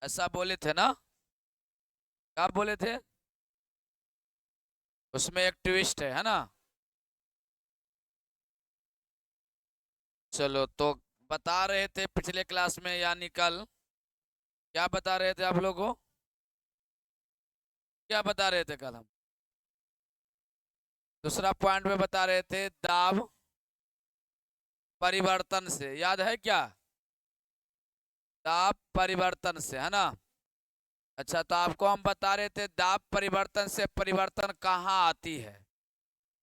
ऐसा बोले थे ना? क्या बोले थे? उसमें एक ट्विस्ट है ना? चलो तो बता रहे थे पिछले क्लास में यानी कल, क्या बता रहे थे आप लोगों को? क्या बता रहे थे कल हम? दूसरा पॉइंट में बता रहे थे दाब परिवर्तन से, याद है क्या? दाब परिवर्तन से, है ना? अच्छा, तो आपको हम बता रहे थे दाब परिवर्तन से परिवर्तन कहाँ आती है।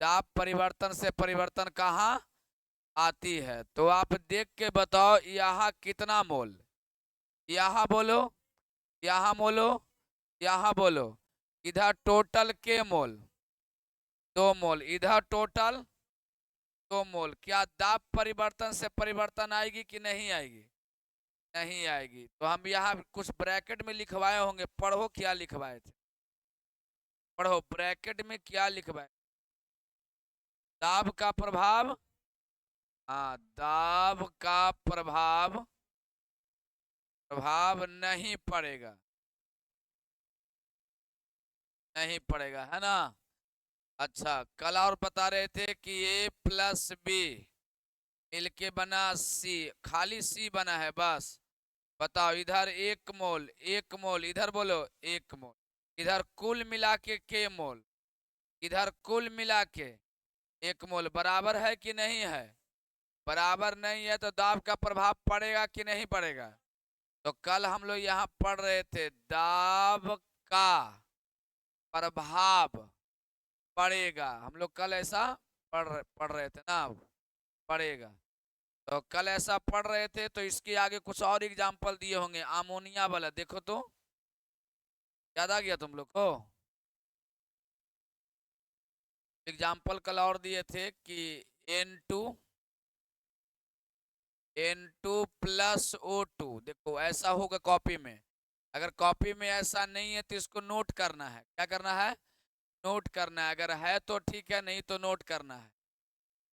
दाब परिवर्तन से परिवर्तन कहाँ आती है, तो आप देख के बताओ यहाँ कितना मोल। यहाँ बोलो, यहाँ बोलो, यहाँ बोलो। इधर टोटल के मोल 2 मोल, इधर टोटल 2 मोल। क्या दाब परिवर्तन से परिवर्तन आएगी कि नहीं आएगी? नहीं आएगी। तो हम यहाँ कुछ ब्रैकेट में लिखवाए होंगे, पढ़ो क्या लिखवाए थे। पढ़ो ब्रैकेट में क्या लिखवाए। दाब का प्रभाव, हाँ, दाब का प्रभाव प्रभाव नहीं पड़ेगा, नहीं पड़ेगा, है ना? अच्छा, कल और बता रहे थे कि ए प्लस बी मिलके बना सी, खाली सी बना है बस। बताओ इधर 1 मोल, 1 मोल, इधर बोलो 1 मोल, इधर कुल मिला के मोल, इधर कुल मिला के 1 मोल बराबर है कि नहीं है? बराबर नहीं है तो दाब का प्रभाव पड़ेगा कि नहीं पड़ेगा? तो कल हम लोग यहाँ पढ़ रहे थे दाब का प्रभाव पड़ेगा, हम लोग कल ऐसा पढ़ रहे थे ना, पड़ेगा। तो कल ऐसा पढ़ रहे थे, तो इसके आगे कुछ और एग्जाम्पल दिए होंगे अमोनिया वाला, देखो तो याद आ गया तुम लोग को? एग्जाम्पल कल और दिए थे कि N2 प्लस O2, देखो ऐसा होगा कॉपी में। अगर कॉपी में ऐसा नहीं है तो इसको नोट करना है। क्या करना है? नोट करना है। अगर है तो ठीक है, नहीं तो नोट करना है।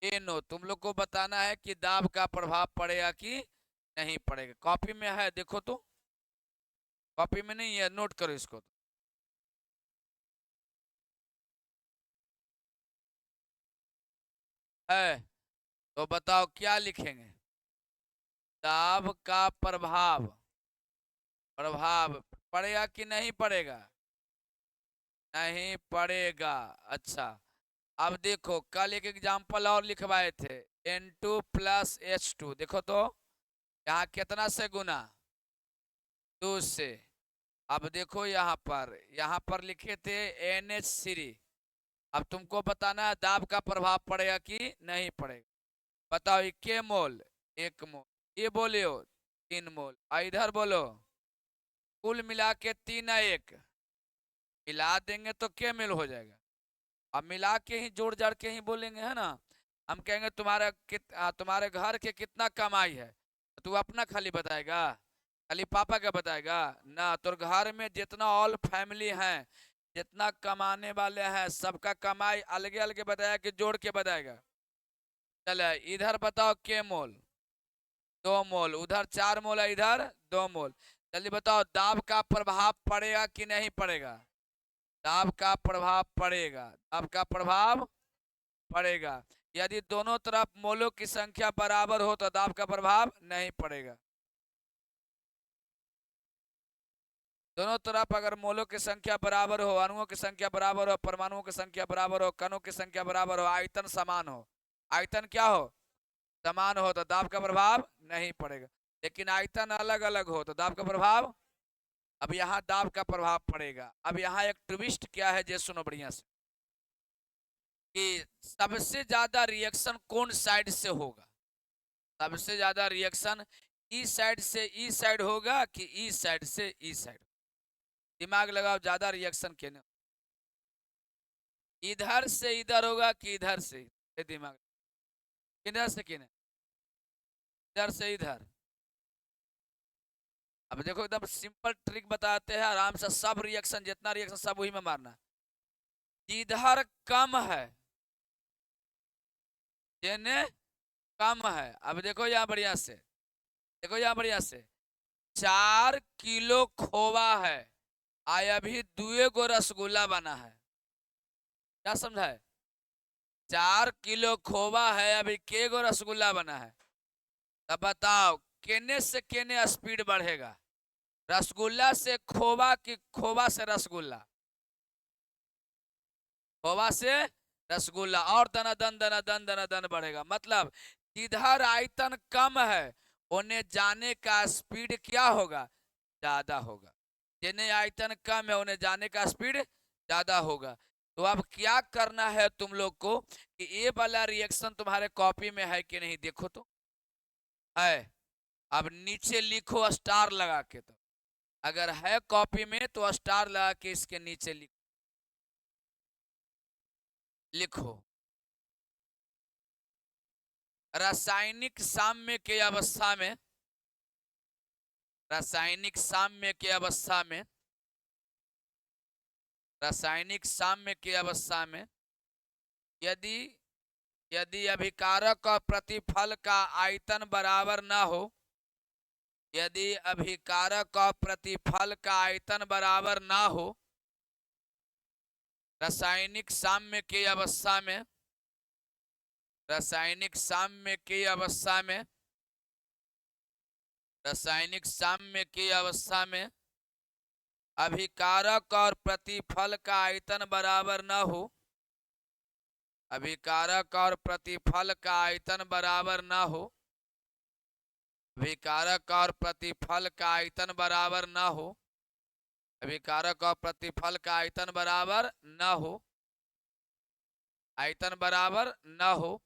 NO तुम लोग को बताना है कि दाब का प्रभाव पड़ेगा कि नहीं पड़ेगा। कॉपी में है, देखो तो। कॉपी में नहीं है, नोट करो इसको। है तो बताओ क्या लिखेंगे? दाब का प्रभाव प्रभाव पड़ेगा कि नहीं पड़ेगा? नहीं पड़ेगा। अच्छा, अब देखो कल एक एग्जाम्पल और लिखवाए थे N2 + H2, देखो तो यहाँ कितना से गुना? 2 से। अब देखो यहाँ पर लिखे थे NH3। अब तुमको बताना है दाब का प्रभाव पड़ेगा कि नहीं पड़ेगा। बताओ ये के मोल? 1 मोल। ये बोलियो 3 मोल, और इधर बोलो कुल मिला के 3 1 मिला देंगे तो के मेल हो जाएगा। अब मिला के ही जोड़ जाड़ के ही बोलेंगे, है ना? हम कहेंगे तुम्हारे घर के कितना कमाई है, तो तू अपना खाली बताएगा? खाली पापा का बताएगा ना? तो घर में जितना ऑल फैमिली है, जितना कमाने वाले हैं, सबका कमाई अलगे अलगे बताया कि जोड़ के बताएगा? चले इधर बताओ के मोल 2 मोल, उधर 4 मोल है, इधर 2 मोल। जल्दी बताओ दाब का प्रभाव पड़ेगा कि नहीं पड़ेगा? दाब का प्रभाव पड़ेगा, दाब का प्रभाव पड़ेगा। यदि दोनों तरफ मोलों की संख्या बराबर हो तो दाब का प्रभाव नहीं पड़ेगा। दोनों तरफ अगर मोलों की संख्या बराबर हो, अणुओं की संख्या बराबर हो, परमाणुओं की संख्या बराबर हो, कणों की संख्या बराबर हो, आयतन समान हो, आयतन क्या हो? समान हो, तो दाब का प्रभाव नहीं पड़ेगा। लेकिन आयतन अलग अलग हो तो दाब का प्रभाव, अब यहाँ दाब का प्रभाव पड़ेगा। अब यहाँ एक ट्विस्ट क्या है, जे सुनो बढ़िया से, कि सबसे ज्यादा रिएक्शन कौन साइड से होगा? सबसे ज्यादा रिएक्शन ई साइड से ई साइड होगा कि ई साइड से ई साइड? दिमाग लगाओ, ज्यादा रिएक्शन केने? इधर से इधर होगा कि इधर से? दिमाग, किधर से किने? इधर से इधर। अब देखो एकदम सिंपल ट्रिक बताते हैं आराम से, सब रिएक्शन, जितना रिएक्शन सब वही में मारना। जिधर कम है, जेने कम है। अब देखो यहाँ बढ़िया से, देखो यहाँ बढ़िया से, 4 किलो खोवा है, आय अभी 2 गो रसगुल्ला बना है। क्या समझा है? 4 किलो खोवा है, अभी के गो रसगुल्ला बना है। तब बताओ केने से केने स्पीड बढ़ेगा? रसगुल्ला से खोवा की खोवा से रसगुल्ला? खोवा से रसगुल्ला, और दनादन दनादन दनादन बढ़ेगा। मतलब जिधर आयतन कम है उन्हें जाने का स्पीड क्या होगा? ज्यादा होगा। जिन्हें आयतन कम है उन्हें जाने का स्पीड ज्यादा होगा। तो अब क्या करना है तुम लोग को कि ये वाला रिएक्शन तुम्हारे कॉपी में है कि नहीं, देखो तो है। अब नीचे लिखो स्टार लगा के। तो अगर है कॉपी में तो स्टार लगा के इसके नीचे लिखो। रासायनिक साम्य के अवस्था में, रासायनिक साम्य के अवस्था में, रासायनिक साम्य की अवस्था में यदि यदि अभिकारक और प्रतिफल का आयतन बराबर ना हो, यदि अभिकारक और प्रतिफल का आयतन बराबर ना हो, रासायनिक साम्य की अवस्था में, रासायनिक साम्य की अवस्था में, रासायनिक साम्य की अवस्था में अभिकारक और प्रतिफल का आयतन बराबर न हो, अभिकारक और प्रतिफल का आयतन बराबर न हो, अभिकारक और प्रतिफल का आयतन बराबर न हो, अभिकारक और प्रतिफल का आयतन बराबर न हो, आयतन बराबर न हो,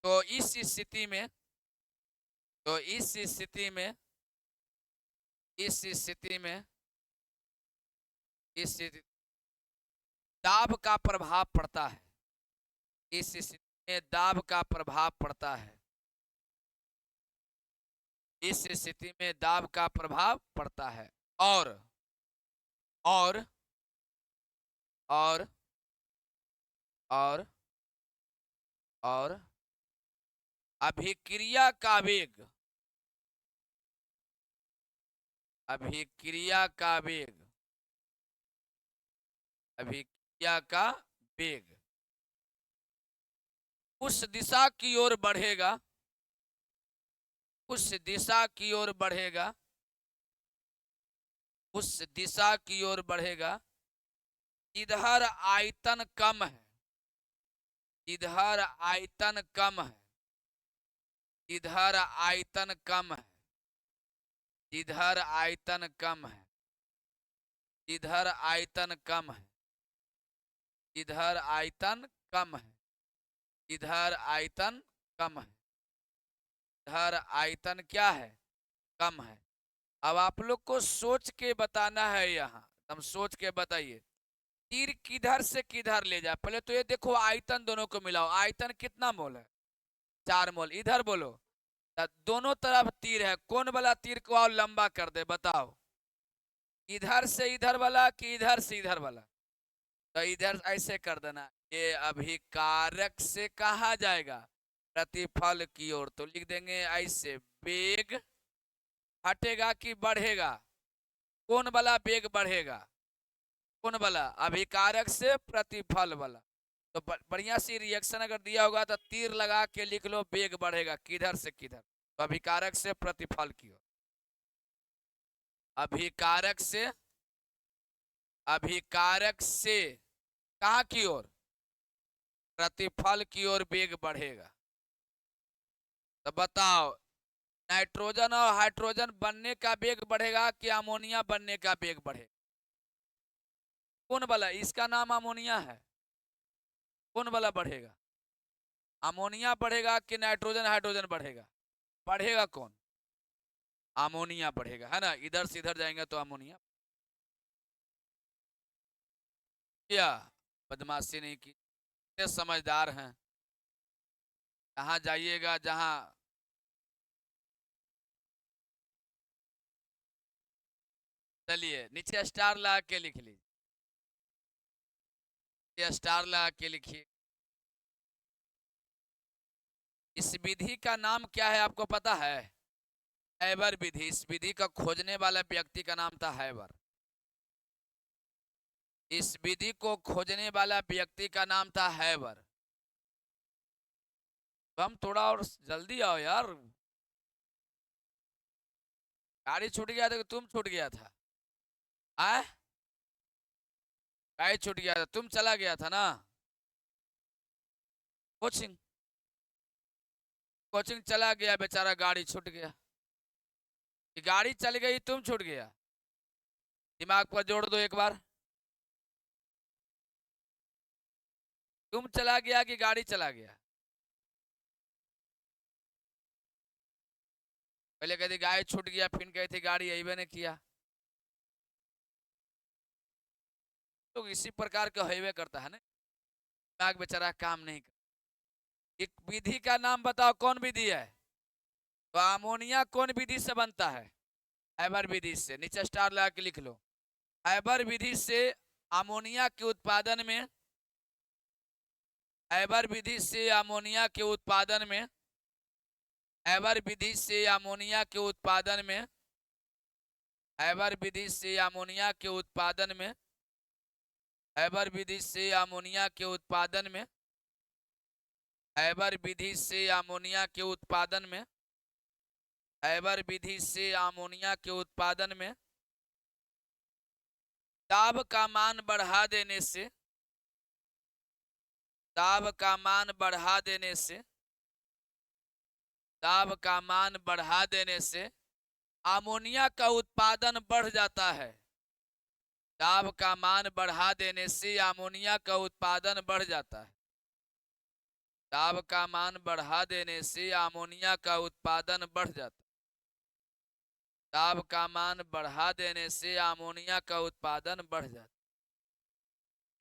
तो इस स्थिति में, तो इस स्थिति में, इस स्थिति में, इस स्थिति दाब का प्रभाव पड़ता है। इस स्थिति में दाब का प्रभाव पड़ता है। इस स्थिति में दाब का प्रभाव पड़ता है। और और और और और अभिक्रिया का वेग, अभिक्रिया का वेग, अभिक्रिया का वेग उस दिशा की ओर बढ़ेगा, उस दिशा की ओर बढ़ेगा, उस दिशा की ओर बढ़ेगा इधर आयतन कम है, इधर आयतन कम है, इधर आयतन कम है, इधर आयतन कम है, इधर आयतन कम है, इधर आयतन कम है, इधर आयतन कम है, इधर आयतन क्या है? कम है। अब आप लोग को सोच के बताना है, यहाँ तुम सोच के बताइए तीर किधर से किधर ले जाए। पहले तो ये देखो आयतन दोनों को मिलाओ, आयतन कितना मोल है? 4 मोल। इधर बोलो दोनों तरफ तीर है, कौन वाला तीर को और लंबा कर दे बताओ? इधर से इधर वाला कि इधर से इधर वाला? तो इधर ऐसे कर देना, ये अभिकारक से कहा जाएगा प्रतिफल की ओर, तो लिख देंगे ऐसे वेग हटेगा कि बढ़ेगा? कौन वाला वेग बढ़ेगा? कौन वाला? अभिकारक से प्रतिफल वाला। तो बढ़िया सी रिएक्शन अगर दिया होगा तो तीर लगा के लिख लो वेग बढ़ेगा किधर से किधर, तो अभिकारक से प्रतिफल की ओर, अभिकारक से, अभिकारक से कहा की ओर? प्रतिफल की ओर वेग बढ़ेगा। तो बताओ नाइट्रोजन और हाइड्रोजन बनने का वेग बढ़ेगा कि अमोनिया बनने का वेग बढ़ेगा? कौन वाला? इसका नाम अमोनिया है, कौन वाला बढ़ेगा? अमोनिया बढ़ेगा कि नाइट्रोजन हाइड्रोजन बढ़ेगा? बढ़ेगा कौन? अमोनिया बढ़ेगा, है ना। इधर से इधर जाएंगे तो अमोनिया। क्या बदमाशी नहीं की, समझदार हैं। कहाँ जाइएगा जहाँ चलिए नीचे स्टार लगा के लिख लीजिए, स्टार लगा के लिखिए। इस विधि का नाम क्या है आपको पता है? हैबर विधि, इस विधि का खोजने वाला व्यक्ति का नाम था हैबर। इस विधि को खोजने वाला व्यक्ति का नाम था हैबर। तो हम थोड़ा और जल्दी आओ यार, गाड़ी छूट गया था कि तुम छूट गया था? आए, गाड़ी छूट गया था, तुम चला गया था ना कोचिंग। कोचिंग चला गया बेचारा, गाड़ी छूट गया। कि गाड़ी चल गई तुम छूट गया? दिमाग पर जोड़ दो एक बार। तुम चला गया कि गाड़ी चला गया? पहले कहती गाड़ी छूट गया, फिर कहती गाड़ी अबे ने किया। तो इसी प्रकार का हईवे करता है ना, दिमाग बेचारा काम नहीं कर। एक विधि का नाम बताओ, कौन विधि है? तो अमोनिया कौन विधि से बनता है? हैबर विधि से। नीचे स्टार लगा के लिख लो। हैबर विधि से अमोनिया के उत्पादन में, हैबर विधि से अमोनिया के उत्पादन में, हैबर विधि से अमोनिया के उत्पादन में, हैबर विधि से अमोनिया के उत्पादन में, हैबर विधि से अमोनिया के उत्पादन में, हैबर विधि से अमोनिया के उत्पादन में, हैबर विधि से अमोनिया के उत्पादन में दाब का मान बढ़ा देने से, दाब का मान बढ़ा देने से, दाब का मान बढ़ा देने से अमोनिया का उत्पादन बढ़ जाता है। दाब का मान बढ़ा देने से अमोनिया का उत्पादन बढ़ जाता है। दाब का मान बढ़ा देने से अमोनिया का उत्पादन बढ़ जाता है। दाब का मान बढ़ा देने से अमोनिया का उत्पादन बढ़ जाता है।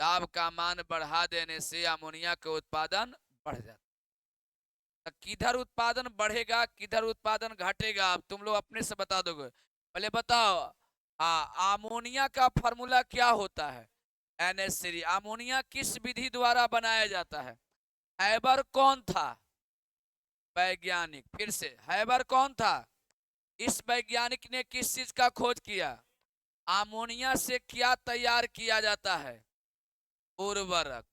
दाब का मान बढ़ा देने से अमोनिया का उत्पादन बढ़ जाता है। किधर उत्पादन बढ़ेगा, किधर उत्पादन घटेगा, अब तुम लोग अपने से बता दोगे। पहले बताओ, हाँ, अमोनिया का फॉर्मूला क्या होता है? NH3। अमोनिया किस विधि द्वारा बनाया जाता है? हैबर कौन था? वैज्ञानिक। फिर से, हैबर कौन था? इस वैज्ञानिक ने किस चीज का खोज किया? अमोनिया से क्या तैयार किया जाता है? उर्वरक।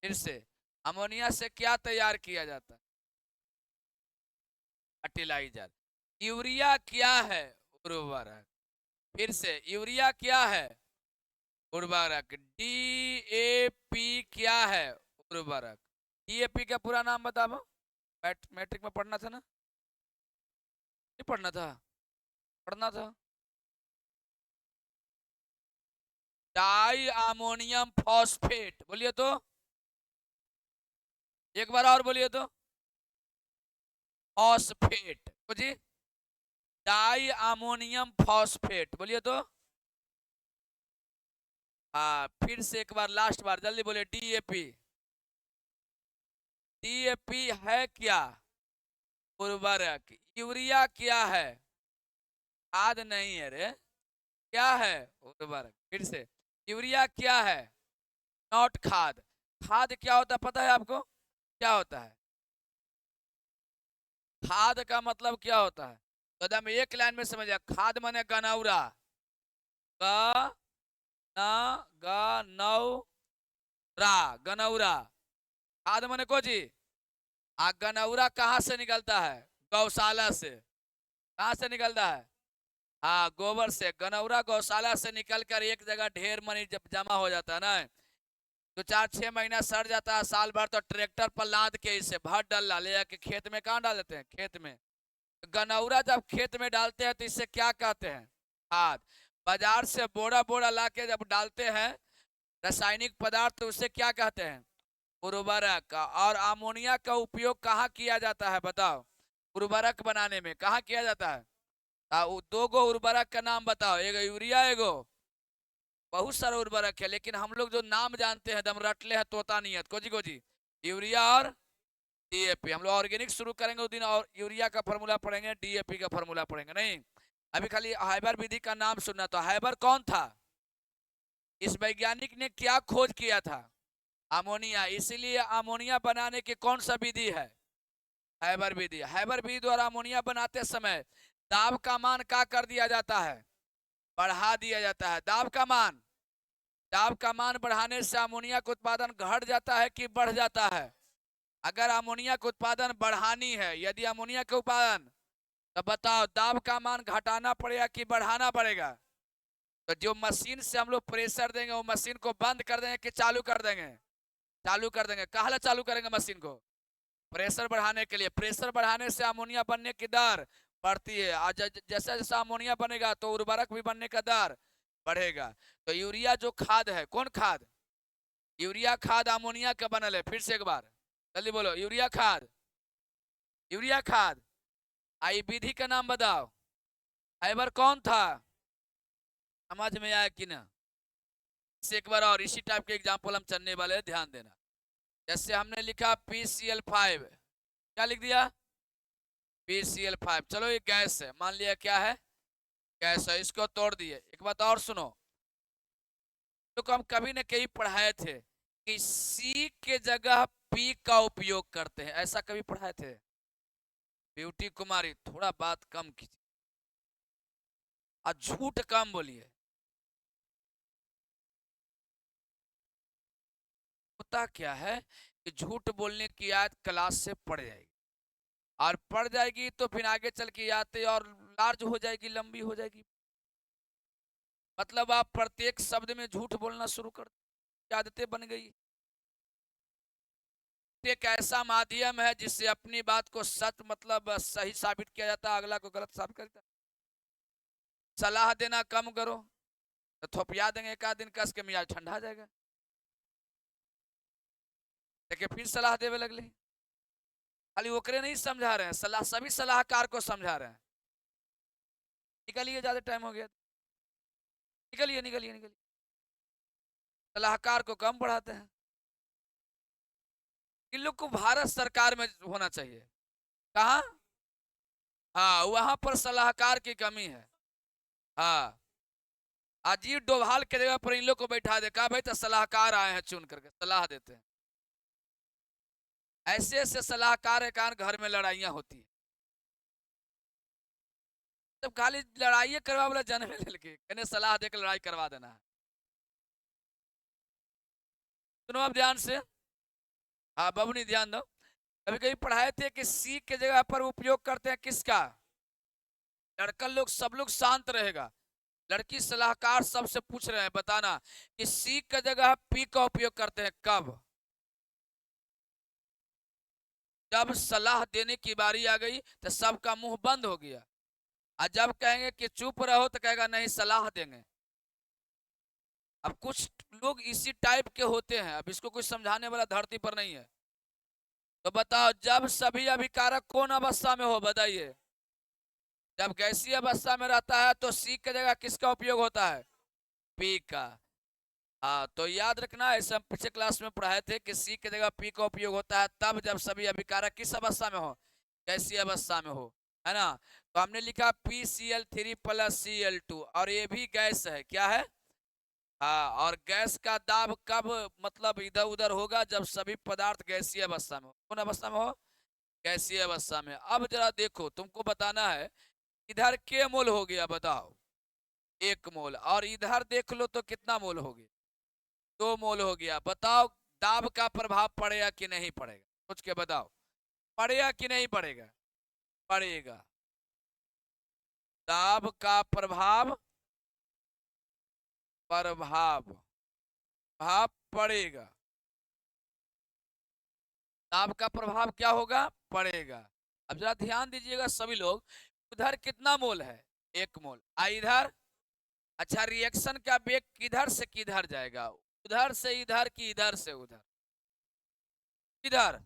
फिर से, अमोनिया से क्या तैयार किया जाता है? फर्टिलाइजर। यूरिया क्या है? उर्वरक। फिर से, यूरिया क्या है? उर्वरक। DAP क्या है? उर्वरक। DAP का पूरा नाम बताओ। मैट्रिक में पढ़ना था ना? नहीं पढ़ना था? पढ़ना था। Di ammonium phosphate. बोलिए तो, एक बार और बोलिए तो। फॉस्फेट जी, डाई अमोनियम फॉस्फेट बोलिए तो। हाँ, फिर से एक बार, लास्ट बार जल्दी बोलिए। DAP। DAP है क्या? उर्वरक। यूरिया क्या है? खाद नहीं है रे, क्या है? उर्वरक। फिर से, यूरिया क्या है? नॉट खाद। खाद क्या होता है पता है आपको? क्या होता है खाद का मतलब? क्या होता है? तो एकदम एक लाइन में समझ जाए। खाद माने गनौरा। ग न ग नौ रा, गनौरा। खाद माने को जी? गनौरा कहाँ से निकलता है? गौशाला से। कहाँ से निकलता है? हाँ, गोबर से। गनौरा गौशाला से निकलकर एक जगह ढेर मनी जब जमा हो जाता है ना, तो 4-6 महीना सड़ जाता है, साल भर, तो ट्रैक्टर पर लाद के इसे भर डल्ला ले जाके खेत में, कहाँ डाल देते हैं? खेत में। गनौरा जब खेत में डालते हैं तो इसे क्या कहते हैं? खाद। बाजार से बोरा बोरा ला के जब डालते हैं रासायनिक पदार्थ, तो उसे क्या कहते हैं? उर्वरक। और अमोनिया का उपयोग कहाँ किया जाता है बताओ? उर्वरक बनाने में कहाँ किया जाता है? दो गो उर्वरक का नाम बताओ। एगो यूरिया, एगो, बहुत सारा उर्वरक है, लेकिन हम लोग जो नाम जानते हैं दम रटले हैं तोता नियत। कोजी कोजी, यूरिया और DAP। हम लोग ऑर्गेनिक शुरू करेंगे उस दिन, और यूरिया का फॉर्मूला पढ़ेंगे, DAP का फॉर्मूला पढ़ेंगे नहीं। अभी खाली हैबर विधि का नाम सुनना। तो हैबर कौन था? इस वैज्ञानिक ने क्या खोज किया था? अमोनिया। इसीलिए अमोनिया बनाने की कौन सा विधि है? हैबर विधि, हैबर विधि द्वारा अमोनिया बनाते समय दाब का मान क्या कर दिया जाता है, बढ़ा दिया जाता है। दाब का मान बढ़ाने से अमोनिया का उत्पादन घट जाता है कि बढ़ जाता है। अगर अमोनिया का उत्पादन बढ़ानी है, यदि अमोनिया का उत्पादन, तो बताओ दाब का मान घटाना पड़ेगा कि बढ़ाना पड़ेगा। तो जो मशीन से हम लोग प्रेशर देंगे वो मशीन को बंद कर देंगे कि चालू कर देंगे, चालू कर देंगे। कहाँ चालू करेंगे मशीन को, प्रेशर बढ़ाने के लिए। प्रेशर बढ़ाने से अमोनिया बनने की दर बढ़ती है, और जैसा जैसा अमोनिया बनेगा तो उर्वरक भी बनने का दर बढ़ेगा। तो यूरिया जो खाद है, कौन खाद, यूरिया खाद अमोनिया का बनल है। फिर से एक बार जल्दी बोलो, यूरिया खाद, यूरिया खाद। आई विधि का नाम बताओ, फाइबर कौन था, समझ में आया कि ना। एक बार और इसी टाइप के एग्जाम्पल हम चलने वाले हैं, ध्यान देना। जैसे हमने लिखा PCl5, क्या लिख दिया, PCl5। चलो ये गैस है, मान लिया क्या है, गैस है, इसको तोड़ दिए। एक बात और सुनो, तो हम कभी न कभी पढ़ाए थे कि सी के जगह पी का उपयोग करते हैं, ऐसा कभी पढ़ाए थे। ब्यूटी कुमारी थोड़ा बात कम कीजिए और झूठ कम बोलिए। होता क्या है कि झूठ बोलने की आदत क्लास से पड़ जाएगी, और पड़ जाएगी तो फिर आगे चल के आते और लार्ज हो जाएगी, लंबी हो जाएगी। मतलब आप प्रत्येक शब्द में झूठ बोलना शुरू कर, आदतें बन गई। एक ऐसा माध्यम है जिससे अपनी बात को सच मतलब सही साबित किया जाता है, अगला को गलत साबित करता है। सलाह देना कम करो, तो थोपिया देंगे एक आध दिन, कस के मिजाज ठंडा जाएगा, देखिए फिर सलाह देवे लगले। खाली ओकरे नहीं समझा रहे हैं, सलाह सभी सलाहकार को समझा रहे हैं। निकलिए, ज्यादा टाइम हो गया, निकलिए निकलिए निकलिए। सलाहकार को कम बढ़ाते हैं। इन लोग को भारत सरकार में होना चाहिए। कहा, हाँ वहां पर सलाहकार की कमी है। हाँ, अजीत डोभाल के जगह पर इन लोग को बैठा दे, कहा भाई तो सलाहकार आए हैं चुन करके सलाह देते हैं। ऐसे ऐसे सलाहकार के कारण घर में लड़ाइयां होती है। जब खाली लड़ाई करवा वाला जन्म ले लेके कहने सलाह देकर लड़ाई करवा देना है। सुनो अब ध्यान से, हाँ बबनी ध्यान दो। कभी कभी पढ़ाए थे कि सी के जगह पर उपयोग करते हैं किसका, लड़का लोग सब लोग शांत रहेगा, लड़की सलाहकार सबसे पूछ रहे हैं बताना कि सी की जगह पी का उपयोग करते हैं कब, जब सलाह देने की बारी आ गई तो सबका मुंह बंद हो गया, और जब कहेंगे कि चुप रहो तो कहेगा नहीं सलाह देंगे। अब कुछ लोग इसी टाइप के होते हैं, अब इसको कुछ समझाने वाला धरती पर नहीं है। तो बताओ जब सभी अभिकारक कौन अवस्था में हो, बताइए। जब गैसीय अवस्था में रहता है तो सी की जगह किसका उपयोग होता है, पी का। हाँ तो याद रखना, ऐसे हम पिछले क्लास में पढ़ाए थे कि सी की जगह पी का उपयोग होता है तब जब सभी अभिकारक किस अवस्था में हो, कैसी अवस्था में हो, है ना। तो हमने लिखा PCl3+Cl2, और ये भी गैस है, क्या है, हाँ। और गैस का दाब कब मतलब इधर उधर होगा, जब सभी पदार्थ गैसीय अवस्था में हो। कौन अवस्था में हो, गैसीय अवस्था में। अब जरा देखो, तुमको बताना है इधर के मोल हो गया, बताओ 1 मोल, और इधर देख लो तो कितना मोल हो गया, 2 मोल हो गया। बताओ दाब का प्रभाव पड़ेगा कि नहीं पड़ेगा, सोच के बताओ, पड़ेगा कि नहीं पड़ेगा, पड़ेगा। दाब का प्रभाव, प्रभाव भाव पड़ेगा, दाब का प्रभाव क्या होगा, पड़ेगा। अब जरा ध्यान दीजिएगा सभी लोग, उधर कितना मोल है, 1 मोल, इधर, अच्छा रिएक्शन का वेग किधर से किधर जाएगा, उधर से इधर की इधर से उधर, इधर।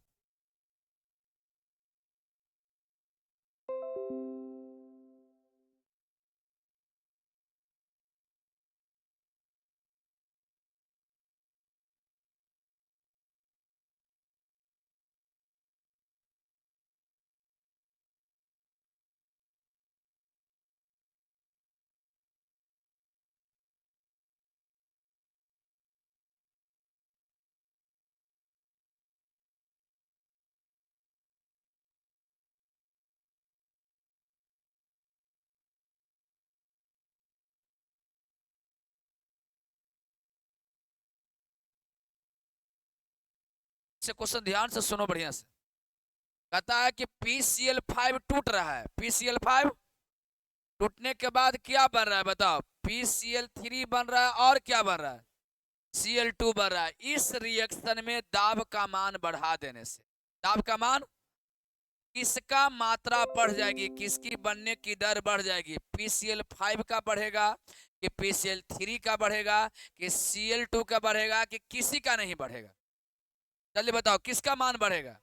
से क्वेश्चन ध्यान से सुनो बढ़िया से। कहता है कि PCl5 टूट रहा है, PCl5 टूटने के बाद क्या बन रहा है बताओ? PCl3 बन रहा है और क्या बन रहा है? Cl2 बन रहा है। इस रिएक्शन में दाब का मान बढ़ा देने से, दाब का मान किसका मात्रा बढ़ जाएगी, किसकी बनने की दर बढ़ जाएगी? PCl5 का बढ़ेगा कि PCl3 का बढ़ेगा कि Cl2 का बढ़ेगा कि किसी का नहीं बढ़ेगा? जल्दी बताओ किसका मान बढ़ेगा?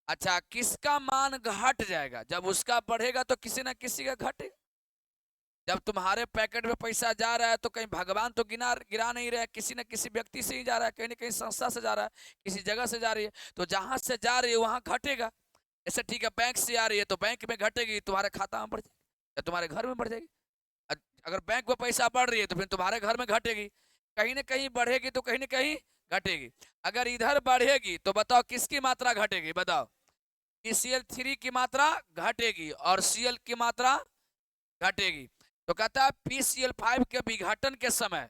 अच्छा, किसका मान घट जाएगा? जब उसका बढ़ेगा तो किसी ना किसी का घटेगा। जब तुम्हारे पैकेट में पैसा जा रहा है तो कहीं भगवान तो गिरा नहीं रहा है, किसी न किसी व्यक्ति से ही जा रहा है, कहीं ना कहीं संस्था से जा रहा है, किसी जगह से जा रही है, तो जहां से जा रही है वहां घटेगा। ऐसे ठीक है, बैंक से आ रही है तो बैंक में घटेगी, तुम्हारे खाता में बढ़ जाएगी या तुम्हारे घर में बढ़ जाएगी। अगर बैंक में पैसा बढ़ रही है तो फिर तुम्हारे घर में घटेगी, कहीं ना कहीं बढ़ेगी तो कहीं ना कहीं घटेगी। अगर इधर बढ़ेगी तो बताओ किसकी मात्रा घटेगी? बताओ, PCl3 की मात्रा घटेगी और Cl की मात्रा घटेगी। तो कहता है PCl5 के विघटन के समय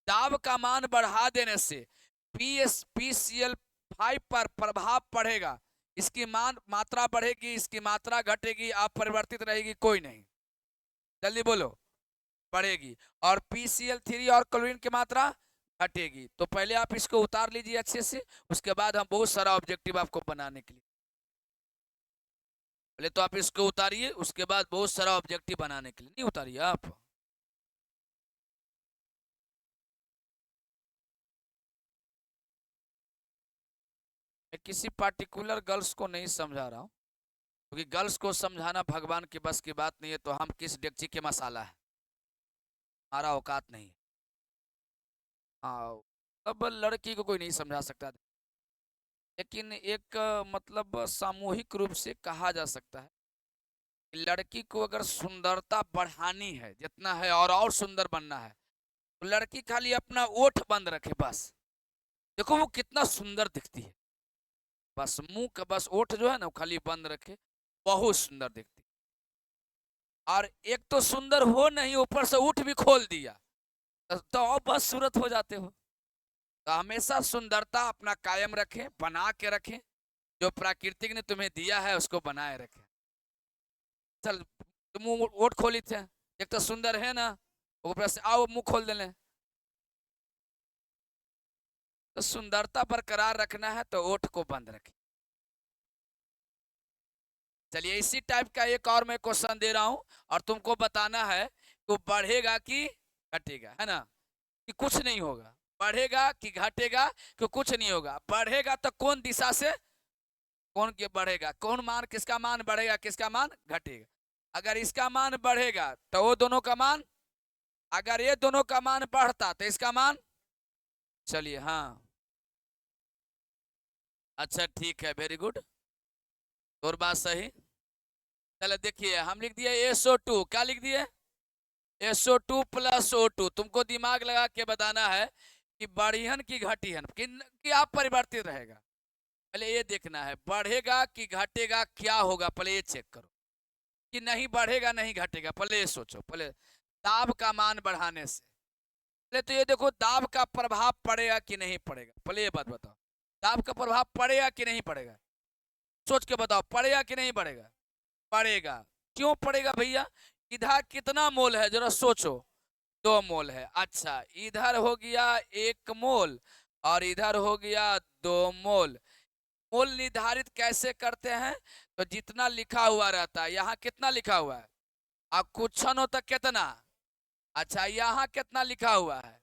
दाब का मान बढ़ा देने से PCl5 पर प्रभाव पड़ेगा। इसकी मात्रा बढ़ेगी, इसकी मात्रा घटेगी, अपरिवर्तित रहेगी, कोई नहीं। जल्दी बोलो, बढ़ेगी। और PCl3 और क्लोरीन की मात्रा घटेगी। तो पहले आप इसको उतार लीजिए अच्छे से, उसके बाद हम बहुत सारा ऑब्जेक्टिव आपको बनाने के लिए, पहले तो आप इसको उतारिए, उसके बाद बहुत सारा ऑब्जेक्टिव बनाने के लिए। नहीं उतारिए आप, मैं किसी पार्टिकुलर गर्ल्स को नहीं समझा रहा हूँ, क्योंकि गर्ल्स को समझाना भगवान की बस की बात नहीं है। तो हम किस डेगची के मसाला है, हमारा औकात नहीं है। हाँ, तब लड़की को कोई नहीं समझा सकता, लेकिन एक मतलब सामूहिक रूप से कहा जा सकता है कि लड़की को अगर सुंदरता बढ़ानी है, जितना है और सुंदर बनना है, तो लड़की खाली अपना ओठ बंद रखे बस। देखो वो कितना सुंदर दिखती है, बस मुंह का बस ओठ जो है ना खाली बंद रखे, बहुत सुंदर दिखती है। और एक तो सुंदर हो नहीं, ऊपर से ओठ भी खोल दिया तो और बस सूरत हो जाते हो। तो हमेशा सुंदरता अपना कायम रखें, बना के रखें, जो प्राकृतिक ने तुम्हें दिया है उसको बनाए रखें। चल, तुम ओठ खोली थे, एक तो सुंदर है ना, ऊपर से आओ मुंह खोल देने। तो सुंदरता बरकरार रखना है तो ओठ को बंद रखें। चलिए, इसी टाइप का एक और मैं क्वेश्चन दे रहा हूं और तुमको बताना है कि बढ़ेगा कि घटेगा, है ना, कि कुछ नहीं होगा। बढ़ेगा कि घटेगा कि कुछ नहीं होगा। बढ़ेगा तो कौन दिशा से, कौन के बढ़ेगा, कौन मान, किसका मान बढ़ेगा, किसका मान घटेगा? अगर इसका मान बढ़ेगा तो वो दोनों का मान, अगर ये दोनों का मान बढ़ता तो इसका मान। चलिए, हाँ, अच्छा ठीक है, वेरी गुड, और बात सही। चलो देखिए, हम लिख दिए SO2, क्या लिख दिए? SO2 plus O2। तुमको दिमाग लगा के बताना है कि बढ़ियन की घटियन कि आप परिवर्तित रहेगा। पहले ये देखना है बढ़ेगा कि घटेगा, क्या होगा पहले ये चेक करो, कि नहीं बढ़ेगा नहीं घटेगा, पहले ये सोचो। पहले दाब का मान बढ़ाने से पहले तो ये देखो दाब का प्रभाव पड़ेगा कि नहीं पड़ेगा, पहले ये बात बताओ। दाब का प्रभाव पड़ेगा कि नहीं पड़ेगा, सोच के बताओ, पड़ेगा कि नहीं पड़ेगा? पड़ेगा। क्यों पड़ेगा भैया? इधर कितना मोल है जरा सोचो, 2 मोल है। अच्छा, इधर हो गया 1 मोल और इधर हो गया 2 मोल। मोल निर्धारित कैसे करते हैं? तो जितना लिखा हुआ रहता है, यहाँ कितना लिखा हुआ है, अब कुछ हो तो कितना, अच्छा यहाँ कितना लिखा हुआ है,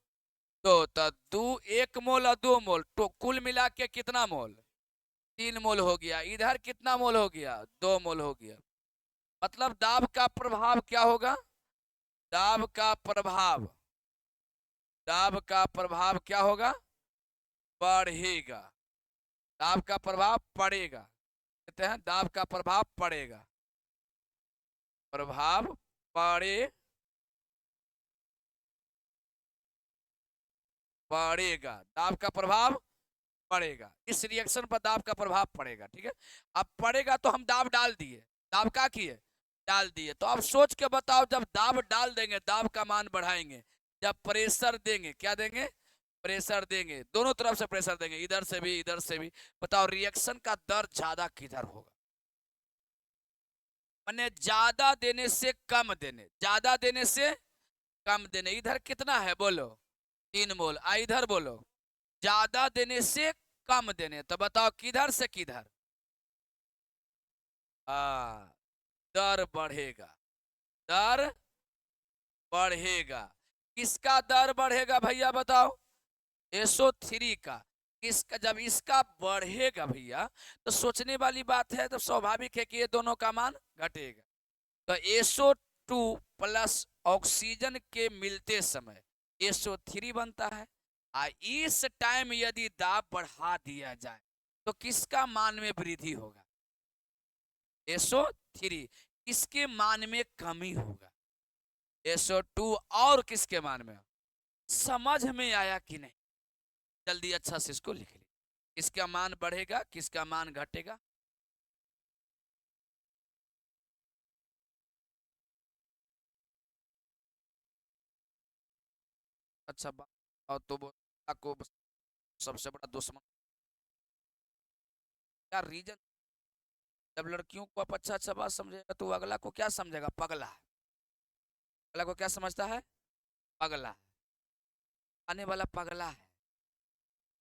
तो 1 मोल और 2 मोल, तो कुल मिला के कितना मोल? 3 मोल हो गया। इधर कितना मोल हो गया? 2 मोल हो गया। मतलब दाब का प्रभाव क्या होगा? दाब का प्रभाव, दाब का प्रभाव क्या होगा? बढ़ेगा। दाब का प्रभाव पड़ेगा, कहते हैं दाब का प्रभाव पड़ेगा, प्रभाव पड़े पड़ेगा, दाब का प्रभाव पड़ेगा। इस रिएक्शन पर दाब का प्रभाव पड़ेगा, ठीक है। अब पड़ेगा तो हम दाब डाल दिए, दाब क्या किए? डाल दिए। तो अब सोच के बताओ, जब दाब डाल देंगे दाब का मान बढ़ाएंगे, जब प्रेशर देंगे क्या देंगे? प्रेशर देंगे, दोनों तरफ से प्रेशर देंगे, इधर से भी इधर से भी। बताओ रिएक्शन का दर ज्यादा किधर होगा? मैंने ज्यादा देने से कम देने, ज्यादा देने से कम देने। इधर कितना है बोलो? 3 मोल। इधर बोलो ज्यादा देने से कम देने। तो बताओ किधर से किधर? दर बढ़ेगा, दर बढ़ेगा। किसका दर बढ़ेगा भैया बताओ? SO3 का। इसका जब इसका बढ़ेगा भैया तो सोचने वाली बात है, तो स्वाभाविक है कि ये दोनों का मान घटेगा। तो SO2 प्लस ऑक्सीजन के मिलते समय SO3 बनता है। इस टाइम यदि दाब बढ़ा दिया जाए तो किसका मान में वृद्धि होगा? SO3। किसके मान में कमी होगा? SO2। और किसके मान में? समझ में आया कि नहीं? जल्दी अच्छा से इसको लिख लीजिए। किसका मान बढ़ेगा, किसका मान घटेगा? अच्छा बात। और तो वो को सबसे बड़ा दुश्मन क्या रीजन? जब लड़कियों को आप अच्छा अच्छा बात समझेगा तो अगला को क्या समझेगा? पगला। अगला को क्या समझता है? पगला। आने वाला पगला है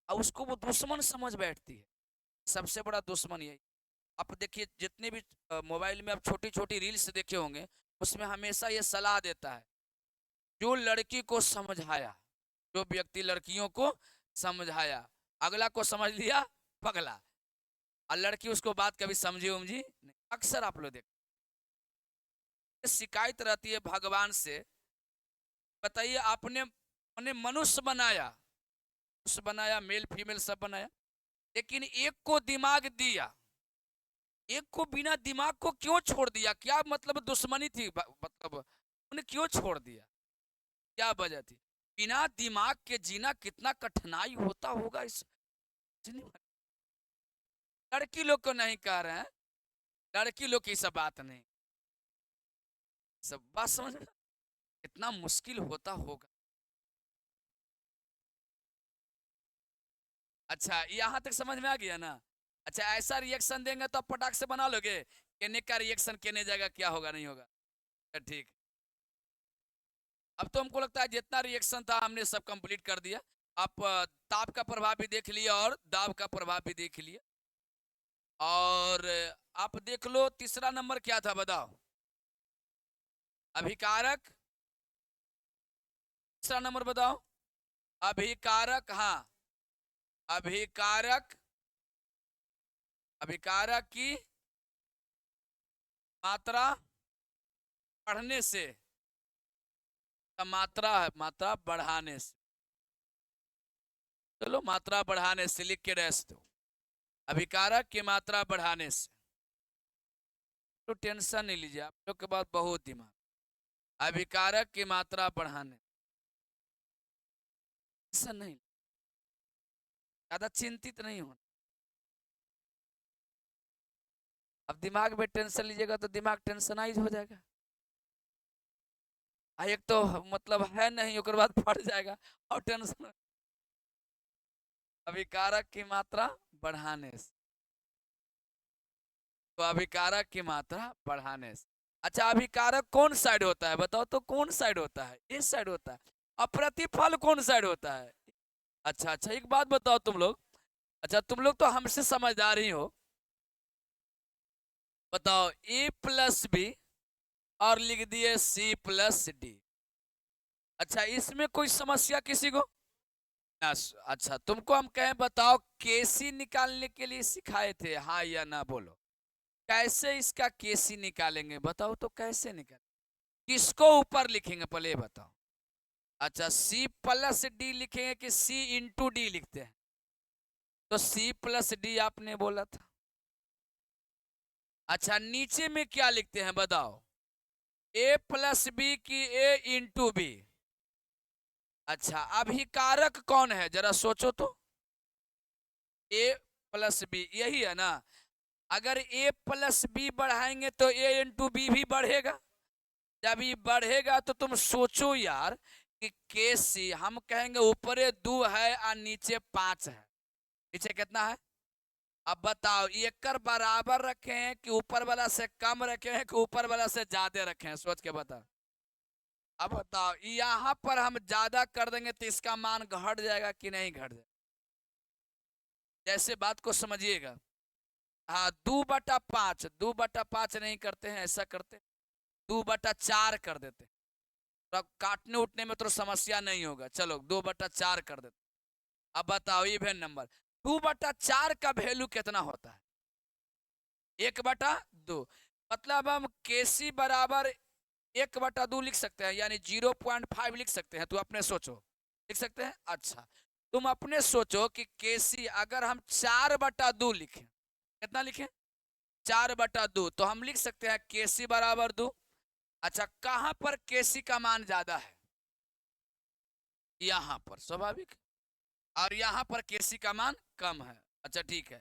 और उसको वो दुश्मन समझ बैठती है। सबसे बड़ा दुश्मन यही। आप देखिए जितने भी मोबाइल में आप छोटी छोटी रील्स देखे होंगे, उसमें हमेशा ये सलाह देता है, जो लड़की को समझाया, जो व्यक्ति लड़कियों को समझाया, अगला को समझ लिया पगला, और लड़की उसको बात कभी समझी उमझी नहीं। अक्सर आप लोग देखते शिकायत रहती है भगवान से। बताइए आपने उन्हें मनुष्य बनाया, मनुष्य बनाया, मेल फीमेल सब बनाया, लेकिन एक को दिमाग दिया, एक को बिना दिमाग को क्यों छोड़ दिया? क्या मतलब दुश्मनी थी? मतलब उन्हें क्यों छोड़ दिया? क्या वजह थी? बिना दिमाग के जीना कितना कठिनाई होता होगा इस। लड़की लोग को नहीं कह रहे हैं, लड़की लोग की सब बात नहीं, सब बात समझ में कितना मुश्किल होता होगा। अच्छा यहाँ तक समझ में आ गया ना? अच्छा ऐसा रिएक्शन देंगे तो आप पटाख से बना लोगे? कहने का रिएक्शन कहने जाएगा क्या होगा नहीं होगा? ठीक। अब तो हमको लगता है जितना रिएक्शन था हमने सब कंप्लीट कर दिया। आप ताप का प्रभाव भी देख लिया और दाब का प्रभाव भी देख लिया। और आप देख लो तीसरा नंबर क्या था बताओ? अभिकारक। तीसरा नंबर बताओ। अभिकारक। हाँ, अभिकारक। अभिकारक की मात्रा बढ़ने से, मात्रा है, मात्रा बढ़ाने से। चलो मात्रा बढ़ाने से लिख के रेस दो। अभिकारक की मात्रा बढ़ाने से। तो टेंशन नहीं लीजिए, आप लोग के पास बहुत दिमाग। अभिकारक की मात्रा बढ़ाने, टेंशन नहीं, ज्यादा चिंतित नहीं होना। अब दिमाग में टेंशन लीजिएगा तो दिमाग टेंशनाइज हो जाएगा। एक तो मतलब है नहीं, उसके बाद फट जाएगा और टेंशन। अभिकारक की मात्रा बढ़ाने से, तो अभिकारक की मात्रा बढ़ाने से। अच्छा अभिकारक कौन साइड होता है बताओ तो? कौन साइड होता है? इस साइड होता है। और प्रतिफल कौन साइड होता है? अच्छा अच्छा एक बात बताओ तुम लोग, अच्छा तुम लोग तो हमसे समझदार ही हो, बताओ A+B और लिख दिए C+D। अच्छा इसमें कोई समस्या किसी को? अच्छा तुमको हम कहें बताओ केसी निकालने के लिए सिखाए थे, हाँ या ना बोलो? कैसे इसका केसी निकालेंगे बताओ तो? कैसे निकाल, किसको ऊपर लिखेंगे पहले बताओ? अच्छा C+D लिखेंगे कि C×D लिखते हैं? तो C+D आपने बोला था। अच्छा नीचे में क्या लिखते हैं बताओ? A+B की A×B। अच्छा अभिकारक कौन है जरा सोचो तो? A+B यही है ना? अगर A+B बढ़ाएंगे तो A×B भी बढ़ेगा। जब ये बढ़ेगा तो तुम सोचो यार, कि केसी हम कहेंगे ऊपरे 2 है और नीचे 5 है। नीचे कितना है? अब बताओ एकर बराबर रखे हैं कि ऊपर वाला से कम रखे हैं कि ऊपर वाला से ज्यादा रखे हैं? सोच के बता। अब बताओ यहाँ पर हम ज्यादा कर देंगे तो इसका मान घट जाएगा कि नहीं घट जाएगा? जैसे बात को समझिएगा। हाँ 2/5, 2/5 नहीं करते हैं, ऐसा करते 2/4 कर देते। तो काटने उठने में तो समस्या नहीं होगा। चलो 2/4 कर देते। अब बताओ इवेन नंबर 2/4 का वैल्यू कितना होता है? 1/2। मतलब हम केसी बराबर 1/2 लिख सकते हैं, यानी 0.5 लिख सकते हैं। तो अपने सोचो, लिख सकते हैं? अच्छा तुम अपने सोचो कि केसी अगर हम 4/2 लिखें, कितना लिखें? 4/2, तो हम लिख सकते हैं केसी बराबर 2। अच्छा कहां पर केसी का मान ज्यादा है? यहां पर, स्वाभाविक। और यहां पर केसी का मान कम है। अच्छा ठीक है,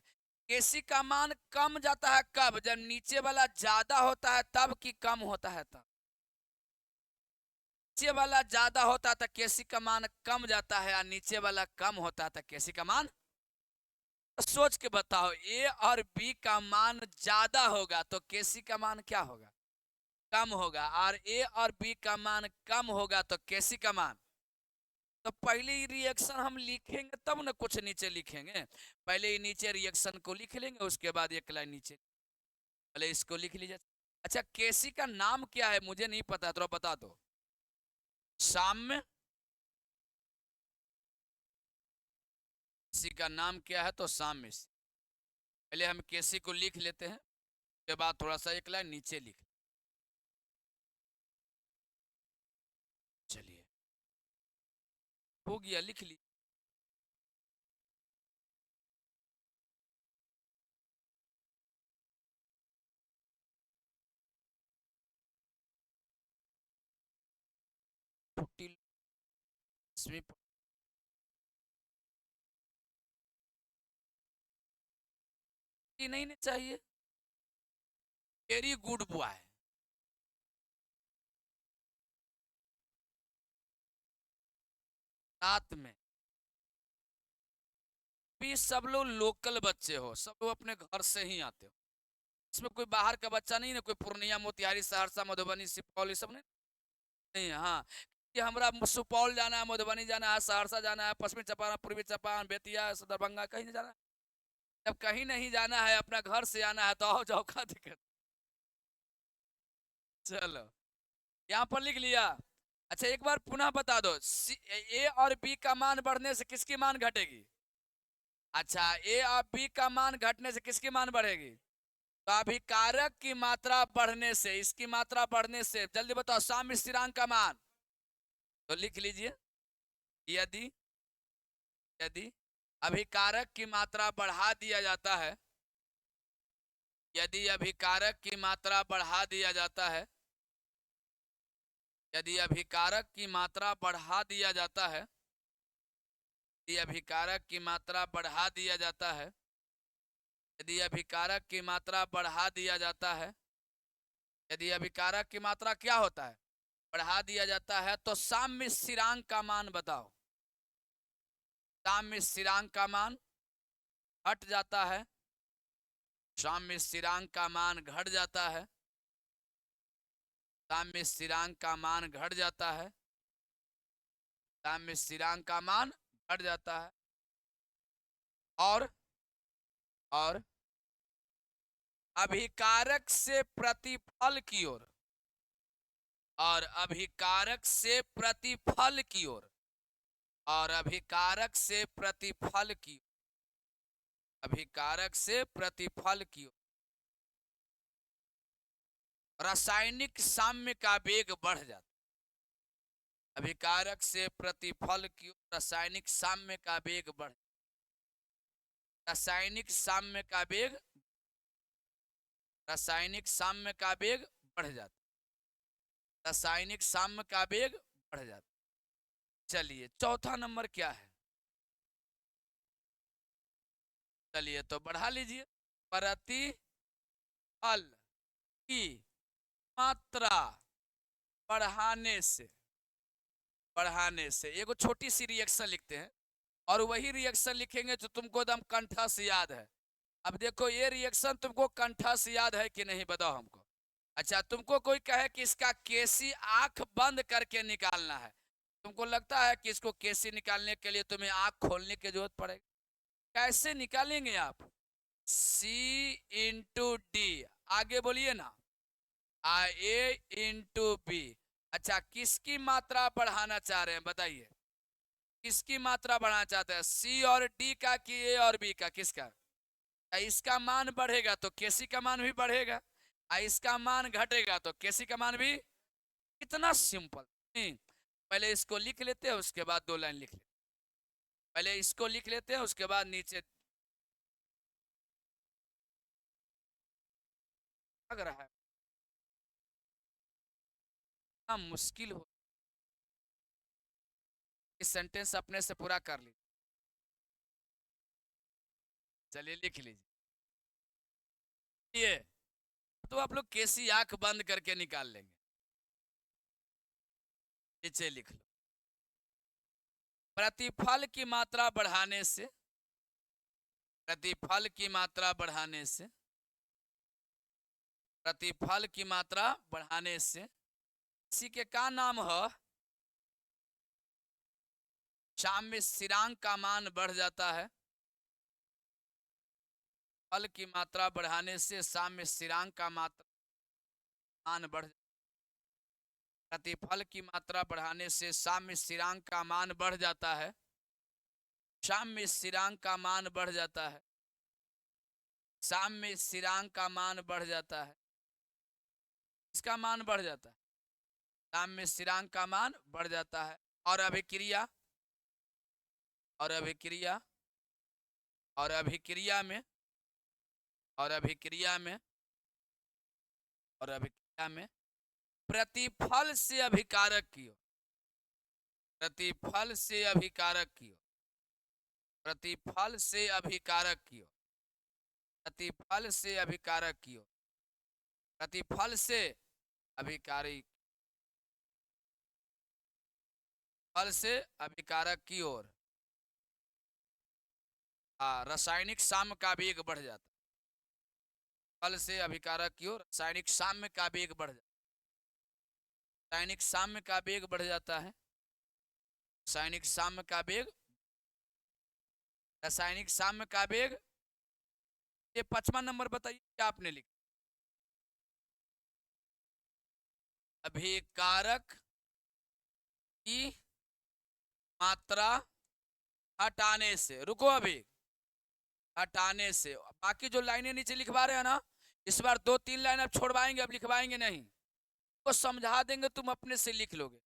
केसी का मान कम जाता है कब? जब नीचे वाला ज्यादा होता है तब, कि कम होता है तब? नीचे वाला ज्यादा होता है तो केसी का मान कम जाता है, और नीचे वाला कम होता है तो केसी का मान। तो सोच के बताओ, ए और बी का मान ज्यादा होगा तो केसी का मान क्या होगा? कम होगा। और ए और बी का मान कम होगा तो केसी का मान। तो पहले ही रिएक्शन हम लिखेंगे तब ना कुछ नीचे लिखेंगे। पहले ही नीचे रिएक्शन को लिख लेंगे, उसके बाद एक लाइन नीचे। पहले इसको लिख लीजिए। अच्छा केसी का नाम क्या है? मुझे नहीं पता, तो बता दो। साम्य। केसी का नाम क्या है? तो साम्य। पहले हम केसी को लिख लेते हैं, उसके बाद थोड़ा सा एक लाइन नीचे लिख। चलिए हो गया, लिख ली। छुट्टी नहीं चाहिए। Very good boy. रात में भी सब लोग लोकल बच्चे हो, सब लोग अपने घर से ही आते हो। इसमें कोई बाहर का बच्चा नहीं है, कोई पूर्णिया मोतिहारी सहरसा मधुबनी सुपौल ये सब नहीं। नहीं हाँ कि हमरा सुपौल जाना है, मधुबनी जाना है, सहरसा जाना है, पश्चिमी चंपारण, पूर्वी चंपारण, बेतिया, दरभंगा, कहीं नहीं जाना। जब कहीं नहीं जाना है, अपना घर से आना है, तो आओ जाओ, का दिक्कत? चलो यहाँ पर लिख लिया। अच्छा एक बार पुनः बता दो, ए और बी का मान बढ़ने से किसकी मान घटेगी? अच्छा ए और बी का मान घटने से किसकी मान बढ़ेगी? तो अभिकारक की मात्रा बढ़ने से, इसकी मात्रा बढ़ने से, जल्दी बताओ साम्य स्थिरांक का मान। तो लिख लीजिए, यदि यदि अभिकारक की मात्रा बढ़ा दिया जाता है, यदि अभिकारक की मात्रा बढ़ा दिया जाता है, यदि अभिकारक की मात्रा बढ़ा दिया जाता है, यदि अभिकारक की मात्रा बढ़ा दिया जाता है, यदि अभिकारक की मात्रा बढ़ा दिया जाता है, यदि अभिकारक की मात्रा क्या होता है? बढ़ा दिया जाता है, तो साम्य स्थिरांक का मान बताओ। साम्य स्थिरांक का मान हट जाता है, साम्य स्थिरांक का मान घट जाता है, साम्य स्थिरांक का मान घट जाता है, साम्य स्थिरांक का मान घट जाता है। और अभिकारक से प्रतिफल की ओर, और अभिकारक से प्रतिफल की ओर, और अभिकारक से प्रतिफल की, अभिकारक से प्रतिफल की ओर रासायनिक साम्य का वेग बढ़ जाता है। अभिकारक से प्रतिफल की ओर रासायनिक साम्य का वेग बढ़, रासायनिक साम्य का वेग, रासायनिक साम्य का वेग बढ़ जाता, रासायनिक साम्य का वेग बढ़ जाता। चलिए चौथा नंबर क्या है? चलिए तो बढ़ा लीजिए। प्रतिफल की मात्रा बढ़ाने से, बढ़ाने से। एगो छोटी सी रिएक्शन लिखते हैं और वही रिएक्शन लिखेंगे जो तुमको एकदम कंठस्थ याद है। अब देखो ये रिएक्शन तुमको कंठस्थ याद है कि नहीं, बताओ हमको। अच्छा, तुमको कोई कहे कि इसका केसी आंख बंद करके निकालना है, तुमको लगता है कि इसको केसी निकालने के लिए तुम्हें आंख खोलने की जरूरत पड़ेगी? कैसे निकालेंगे आप? सी इंटू डी, आगे बोलिए ना, ए इंटू बी। अच्छा, किसकी मात्रा बढ़ाना चाह रहे हैं बताइए, किसकी मात्रा बढ़ाना चाहते हैं, सी और डी का कि ए और बी का, किसका? इसका मान बढ़ेगा तो केसी का मान भी बढ़ेगा, इसका मान घटेगा तो केसी का मान भी। कितना सिंपल। पहले इसको लिख लेते हैं, उसके बाद 2 लाइन लिख लेते, पहले इसको लिख लेते हैं उसके बाद नीचे लग रहा है इतना मुश्किल हो, इस सेंटेंस अपने से पूरा कर लीजिए। चलिए लिख लीजिए, ये तो आप लोग केसी आंख बंद करके निकाल लेंगे। नीचे लिख लो, प्रतिफल की मात्रा बढ़ाने से, प्रतिफल की मात्रा बढ़ाने से, प्रतिफल की मात्रा बढ़ाने से इसी के का नाम है, साम्य स्थिरांक का मान बढ़ जाता है। फल की मात्रा बढ़ाने से साम्य स्थिरांक का मान बढ़, प्रतिफल की मात्रा बढ़ाने से साम्य स्थिरांक का मान बढ़ जाता है, साम्य स्थिरांक का मान बढ़ जाता है, साम्य स्थिरांक का मान बढ़ जाता है, इसका मान बढ़ जाता है, साम्य स्थिरांक का मान बढ़ जाता है। और अभिक्रिया, और अभिक्रिया, और अभिक्रिया में, और अभिक्रिया में, और अभिक्रिया में प्रतिफल से अभिकारक की ओर, प्रतिफल से अभिकारक की ओर, प्रतिफल से अभिकारक की ओर, प्रतिफल से अभिकारक की ओर, प्रतिफल से अभिकारी, फल से अभिकारक की ओर रासायनिक साम्य का वेग बढ़ जाता है। फल से अभिकारक की ओर रासायनिक साम्य का वेग बढ़ जाता है, रासायनिक साम्य का वेग बढ़ जाता है, रासायनिक साम्य का वेग, रासायनिक साम्य का वेग। ये 5वां नंबर बताइए क्या आपने लिखा, अभिकारक की मात्रा हटाने से, रुको अभी, हटाने से। बाकी जो लाइनें नीचे लिखवा रहे हैं ना, इस बार 2-3 लाइन अब छोड़वाएंगे, अब लिखवाएंगे नहीं, को समझा देंगे, तुम अपने से लिख लोगे।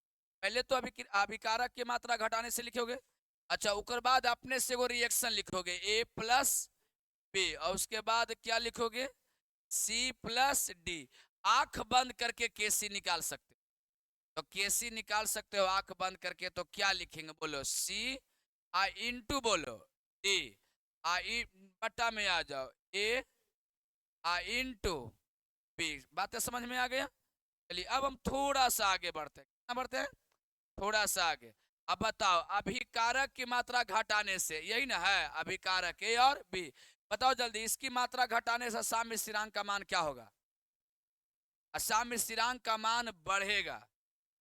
पहले तो अभी अभिकारक की मात्रा घटाने से लिखोगे, अच्छा उसके बाद अपने से वो रिएक्शन लिखोगे ए प्लस बी, और उसके बाद क्या लिखोगे, सी प्लस डी। आंख बंद करके केसी निकाल सकते हो, तो केसी निकाल सकते हो आंख बंद करके, तो क्या लिखेंगे बोलो, सी इंटू बोलो डी, बटा में आ जाओ ए इंटू बी। बातें समझ में आ गया? चलिए अब हम थोड़ा सा आगे बढ़ते हैं, कितना बढ़ते हैं, थोड़ा सा आगे। अब बताओ अभिकारक की मात्रा घटाने से, यही ना है अभिकारक ए और बी, बताओ जल्दी, इसकी मात्रा घटाने से साम्य स्थिरांक का मान क्या होगा, साम्य स्थिरांक का मान बढ़ेगा।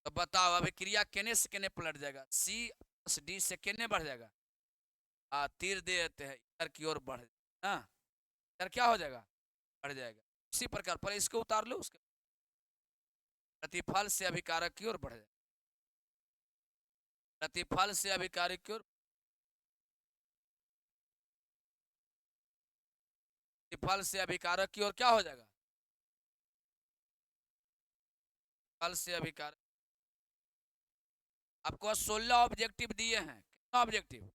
तो बताओ अभिक्रिया केने से केने पलट जाएगा, सी प्लस डी से केने बढ़ जाएगा, तीर दे देते हैं इधर की ओर बढ़, हाँ इधर क्या हो जाएगा, बढ़ जाएगा। इसी प्रकार पर इसको उतार लो, उसके प्रतिफल से अभिकारक की ओर बढ़ जाएगा, प्रतिफल से अभिकारक की ओर, प्रतिफल से अभिकारक की ओर क्या हो जाएगा, फल से अभिकारक। आपको 16 ऑब्जेक्टिव दिए हैं, कितना ऑब्जेक्टिव,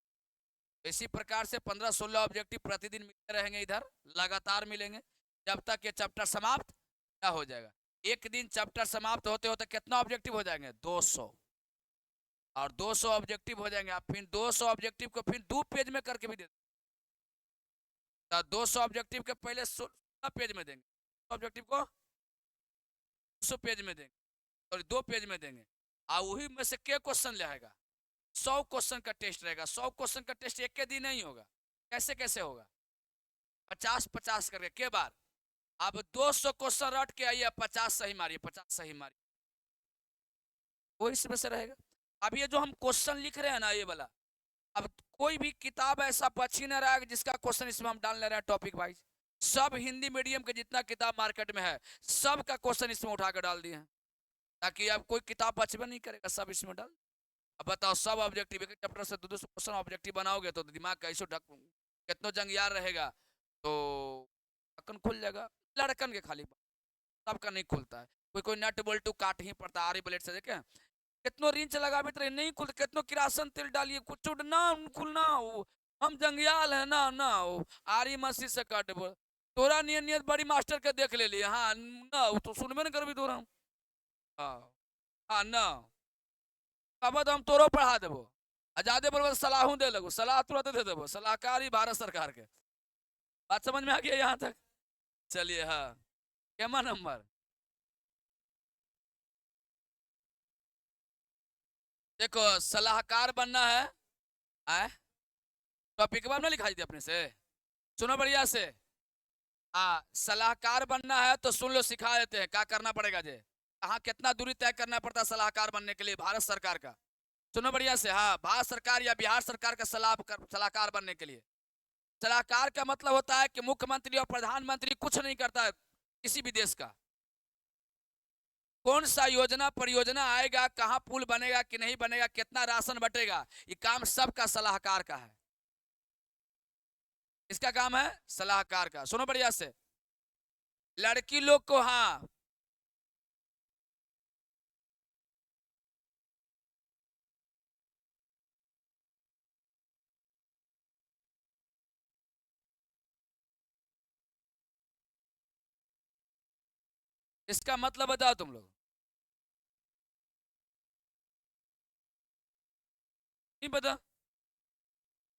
इसी प्रकार से 15-16 ऑब्जेक्टिव प्रतिदिन मिलते रहेंगे, इधर लगातार मिलेंगे जब तक ये चैप्टर समाप्त क्या हो जाएगा। एक दिन चैप्टर समाप्त होते होते कितना ऑब्जेक्टिव हो जाएंगे, 200, और 200 ऑब्जेक्टिव हो जाएंगे। आप फिर 200 ऑब्जेक्टिव को फिर 2 पेज में करके भी दे, तो 200 ऑब्जेक्टिव के पहले 16 पेज में देंगे, ऑब्जेक्टिव को 200 पेज में देंगे और 2 पेज में देंगे, वही में से के क्वेश्चन रहेगा, 100 क्वेश्चन का टेस्ट रहेगा। 100 क्वेश्चन का टेस्ट एक के दिन नहीं होगा, कैसे कैसे होगा, 50-50 करके के बार। अब 200 क्वेश्चन रट के आइए, 50 सही मारिए, 50 सही मारिए, वो इसमें से रहेगा। अब ये जो हम क्वेश्चन लिख रहे हैं ना, ये वाला, अब कोई भी किताब ऐसा बच ही नहीं रहा है जिसका क्वेश्चन इसमें हम डाल ले रहे हैं टॉपिक वाइज। सब हिंदी मीडियम के जितना किताब मार्केट में है, सब का क्वेश्चन इसमें उठा कर डाल दिए हैं, ताकि अब कोई किताब बचबे नहीं करेगा, सब इसमें डाल। अब बताओ, सब ऑब्जेक्टिव, एक चैप्टर से 200 क्वेश्चन ऑब्जेक्टिव बनाओगे तो दिमाग कैसे कितना जंग यार रहेगा, तो ढक्कन खुल जाएगा। लड़कन के खाली, सबका नहीं खुलता है। कोई कोई नट बोल्टू काट ही पड़ता है, आरी ब्लेड से देखे कितनो रिंच लगावे तो नहीं खुलता, कितनो किरासन तेल डालिए कुछ ना खुलना हो। हम जंगियाल है ना ना हो, आरी मसीह से काट बोल। तोरा नियत नियत बड़ी मास्टर के देख ले लिया, हाँ ना तो सुनबे नहीं करबी तोरा। हाँ हाँ ना, अब तो हम तोरो पढ़ा देबो, आजादे बोलबो सलाहू दे लगो, सलाह तुरंत दे देबो, सलाहकारी भारत सरकार के। बात समझ में आ गया यहाँ तक? चलिए हाँ, केमा नंबर देखो, सलाहकार बनना है। आए, टॉपिक में ना लिखाई थी अपने से, सुनो बढ़िया से। सलाहकार बनना है तो सुन लो, सिखा देते हैं क्या करना पड़ेगा जे। कहाँ कितना दूरी तय करना पड़ता है सलाहकार बनने के लिए भारत सरकार का। सुनो बढ़िया से, हाँ, भारत सरकार या बिहार सरकार का सलाहकार बनने के लिए। सलाहकार का मतलब होता है कि मुख्यमंत्री और प्रधानमंत्री कुछ नहीं करता है किसी भी देश का। कौन सा योजना परियोजना आएगा, कहाँ पुल बनेगा कि नहीं बनेगा, कितना राशन बटेगा, ये काम सबका सलाहकार का है। इसका काम है सलाहकार का। सुनो बढ़िया से, लड़की लोग को, हाँ, इसका मतलब बताओ तुम लोग, नहीं पता?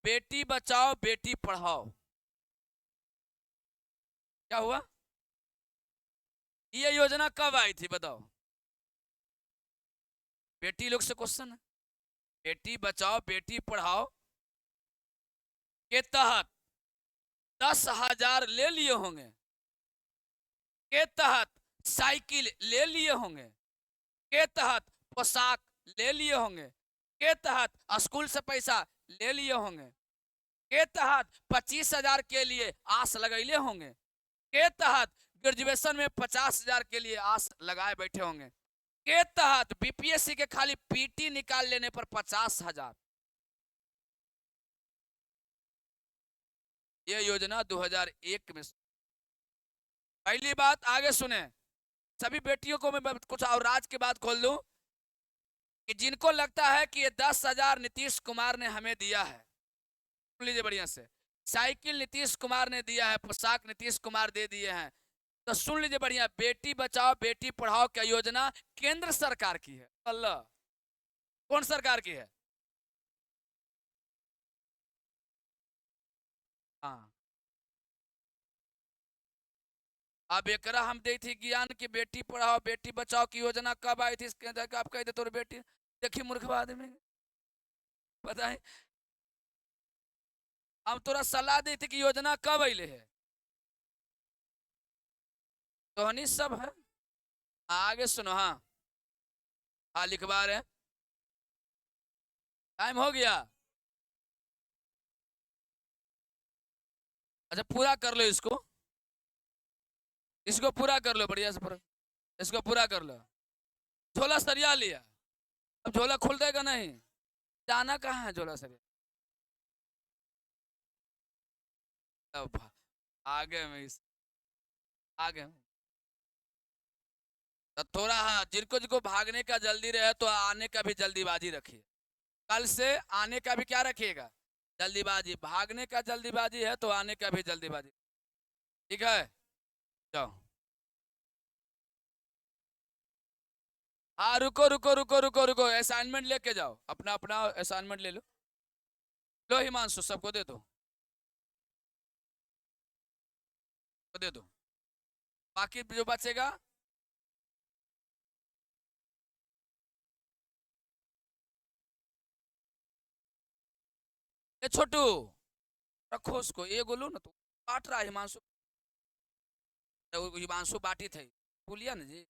बेटी बचाओ बेटी पढ़ाओ, क्या हुआ? ये योजना कब आई थी बताओ? बेटी लोग से क्वेश्चन है। बेटी बचाओ बेटी पढ़ाओ के तहत 10,000 ले लिए होंगे, के तहत साइकिल ले लिए होंगे, के तहत पोशाक ले लिए होंगे, के तहत स्कूल से पैसा ले लिए होंगे, के तहत 25,000 के लिए आस लगैले होंगे, के तहत ग्रेजुएशन में 50,000 के लिए आस लगाए बैठे होंगे, के तहत बीपीएससी के खाली पीटी निकाल लेने पर 50,000। ये योजना 2001 में। पहली बात आगे सुने, सभी बेटियों को मैं कुछ और राज की बात खोल दूं कि जिनको लगता है कि ये 10,000 नीतीश कुमार ने हमें दिया है, सुन लीजिए बढ़िया से, साइकिल नीतीश कुमार ने दिया है, पोशाक नीतीश कुमार दे दिए हैं, तो सुन लीजिए बढ़िया, बेटी बचाओ बेटी पढ़ाओ क्या योजना केंद्र सरकार की है। अल्लाह, कौन सरकार की है? हाँ, अब एकरा हम दी थी ज्ञान की, बेटी पढ़ाओ बेटी बचाओ की योजना कब आई थी इसके अंदर, आप कह दे तोर बेटी, देखी मूर्ख आदमी, पता है? हम तोरा सलाह दी थी कि योजना कब अले है, तो हनी सब है। आगे सुनो, हाँ हाँ, लिखवा रहे हैं, टाइम हो गया। अच्छा पूरा कर लो इसको, इसको पूरा कर लो बढ़िया से, पूरा इसको पूरा कर लो। झोला सरिया लिया, अब झोला खुल देगा नहीं, जाना कहाँ है झोला सरिया? अब आगे में इस, आगे में तो थोड़ा, हाँ, जिनको जिनको भागने का जल्दी रहे तो आने का भी जल्दीबाजी रखिए। कल से आने का भी क्या रखिएगा, जल्दीबाजी। भागने का जल्दीबाजी है तो आने का भी जल्दीबाजी, ठीक है? जाओ, हाँ, रुको रुको रुको रुको रुको, असाइनमेंट लेके जाओ, अपना अपना असाइनमेंट ले लो। लो हिमांशु, सबको दे दो, दे दो, बाकी जो बचेगा ए छोटू रखो उसको, ये बोलो ना, तो बांट रहा है हिमांशु, हिमांशु बाटी थे, बोलिए ना जी।